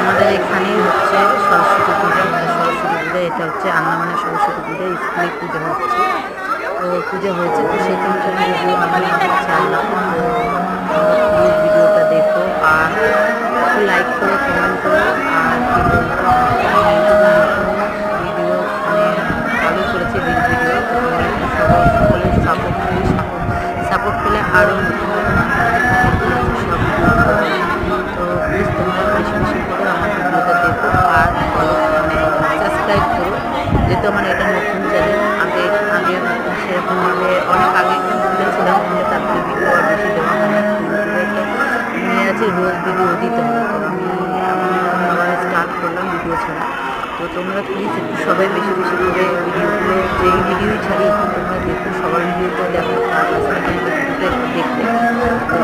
আমাদের এখানে হচ্ছে সরস্বতী পূজা, এটা হচ্ছে আন্দামানের সরস্বতী পূজা, স্কুলে পুজো হচ্ছে। তো পুজো হয়েছে, তো সেখানকার ভিডিও আমি ছাড়লাম। তো প্লিজ ভিডিওটা দেখো আর একটু লাইক করো, কমেন্ট করো। আর কি বলবো, ভিডিও চালু করেছি রিল ভিডিও, তো তোমরা একটু সকলের সাপোর্ট পেলে আরও নতুন সব ভিডিও করবো। তো প্লিজ তোমরা বেশি বেশি করে আমার ভিডিওটা দেখো আর ফলো সাবস্ক্রাইব করো, যেহেতু আমার এটা নতুন চ্যানেল। আগে সেরকমভাবে অনেক আগে খুলেছিলাম, কিন্তু তারপরে ভিডিও আর বেশি দেওয়া হয় না। ইউটিউবে তো নিয়ে আছে রোজ ভিডিও দিতে হবে, তো আমি আবার স্টার্ট করলাম ভিডিও ছাড়া। তো তোমরা প্লিজ একটু সবাই বেশি বেশি করে ভিডিওগুলো, যেই ভিডিওই ছাড়ি একটু তোমরা দেখো, সবার ভিডিওটা দেখো, তার কাছে ভিডিওটা একটু দেখতে। তো